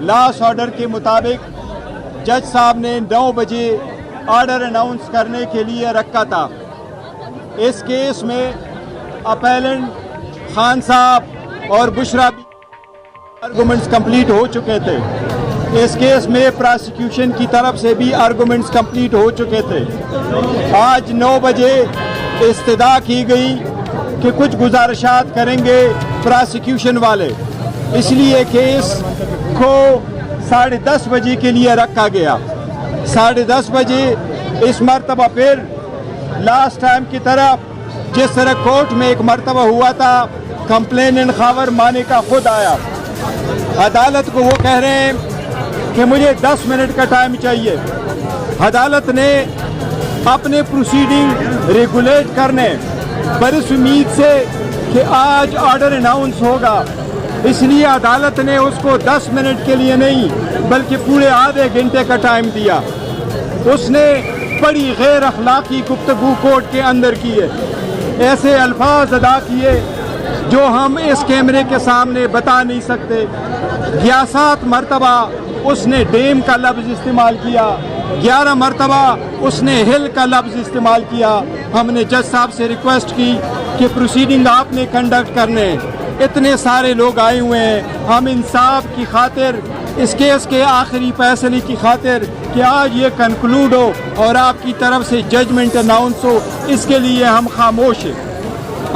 Last order کے مطابق جج صاحب نے 9 بجے آرڈر اناؤنس کرنے کے لیے رکھا تھا۔ اس کیس میں اپیلنٹ خان صاحب اور بشرا بھی آرگومنٹس کمپلیٹ ہو چکے تھے۔ اس کیس میں پراسیکیوشن کی طرف سے بھی آرگومنٹس کمپلیٹ ہو چکے تھے۔ آج 9 بجے استدعا کی گئی کہ کچھ گزارشات کریں گے پراسیکیوشن والے، اس لیے کیس کو 10:30 بجے کے لیے رکھا گیا۔ 10:30 بجے اس مرتبہ پھر لاسٹ ٹائم کی طرف جس طرح کورٹ میں ایک مرتبہ ہوا تھا، کمپلیننٹ خاور مانیکا خود آیا۔ عدالت کو وہ کہہ رہے ہیں کہ مجھے 10 منٹ کا ٹائم چاہیے۔ عدالت نے اپنے پروسیڈنگ ریگولیٹ کرنے بس امید سے کہ آج آرڈر اناؤنس ہوگا، اس لیے عدالت نے اس کو 10 منٹ کے لیے نہیں بلکہ پورے آدھے گھنٹے کا ٹائم دیا۔ اس نے بڑی غیر اخلاقی گفتگو کورٹ کے اندر کی ہے، ایسے الفاظ ادا کیے جو ہم اس کیمرے کے سامنے بتا نہیں سکتے۔ 7 مرتبہ اس نے ڈیم کا لفظ استعمال کیا، 11 مرتبہ اس نے ہل کا لفظ استعمال کیا۔ ہم نے جج صاحب سے ریکویسٹ کی کہ پروسیڈنگ آپ نے کنڈکٹ کرنے، اتنے سارے لوگ آئے ہوئے ہیں، ہم انصاف کی خاطر، اس کیس کے آخری فیصلے کی خاطر کہ آج یہ کنکلوڈ ہو اور آپ کی طرف سے ججمنٹ اناؤنس ہو، اس کے لیے ہم خاموش ہیں۔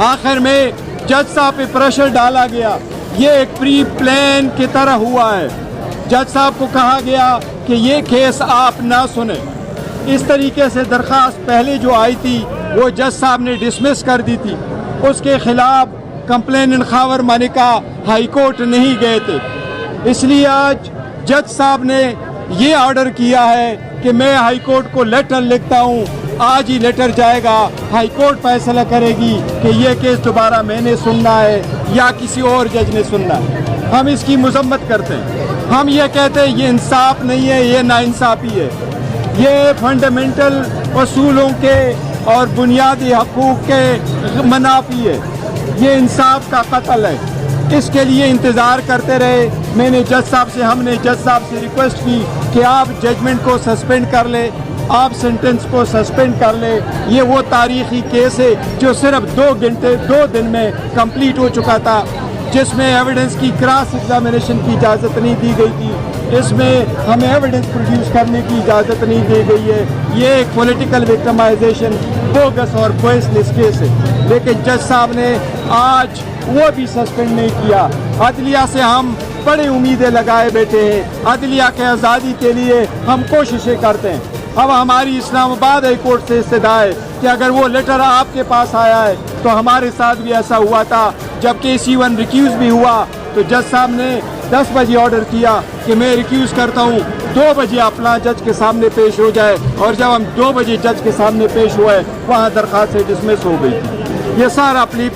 آخر میں جج صاحب پہ پریشر ڈالا گیا، یہ ایک پری پلان کی طرح ہوا ہے۔ جج صاحب کو کہا گیا کہ یہ کیس آپ نہ سنیں۔ اس طریقے سے درخواست پہلے جو آئی تھی وہ جج صاحب نے ڈسمس کر دی تھی، اس کے خلاف complainant Khawar Manika high court نہیں گئے تھے۔ اس لیے آج جج صاحب نے یہ آرڈر کیا ہے کہ میں ہائی کورٹ کو لیٹر لکھتا ہوں، آج ہی لیٹر جائے گا، ہائی کورٹ فیصلہ کرے گی کہ یہ کیس دوبارہ میں نے سننا ہے یا کسی اور جج نے سننا ہے۔ ہم اس کی مذمت کرتے ہیں، ہم یہ کہتے ہیں یہ انصاف نہیں ہے، یہ ناانصافی ہے، یہ فنڈامنٹل اصولوں کے اور بنیادی حقوق کے منافی ہے، یہ انصاف کا قتل ہے۔ اس کے لیے انتظار کرتے رہے۔ میں نے ہم نے جج صاحب سے ریکویسٹ کی کہ آپ ججمنٹ کو سسپینڈ کر لیں، آپ سینٹنس کو سسپینڈ کر لیں۔ یہ وہ تاریخی کیس ہے جو صرف 2 دن میں کمپلیٹ ہو چکا تھا، جس میں ایویڈنس کی کراس ایگزامینیشن کی اجازت نہیں دی گئی تھی، اس میں ہمیں ایویڈنس پروڈیوس کرنے کی اجازت نہیں دی گئی ہے۔ یہ ایک پولیٹیکل وکٹمائزیشن، بوگس اور بیس لیس کیس ہے، لیکن جج صاحب نے آج وہ بھی سسپینڈ نہیں کیا۔ عدلیہ سے ہم بڑی امیدیں لگائے بیٹھے ہیں، عدلیہ کے آزادی کے لیے ہم کوششیں کرتے ہیں۔ اب ہماری اسلام آباد ہائی کورٹ سے استدعا ہے کہ اگر وہ لیٹر آپ کے پاس آیا ہے تو ہمارے ساتھ بھی ایسا ہوا تھا، جب کیس ایون ریکیوز بھی ہوا تو جج صاحب نے 10 بجے آرڈر کیا کہ میں ریکیوز کرتا ہوں، 2 بجے اپنا جج کے سامنے پیش ہو جائے، اور جب ہم 2 بجے جج کے سامنے پیش ہوئے وہاں درخواست ڈسمس ہو گئی تھی۔ یہ سارا پلی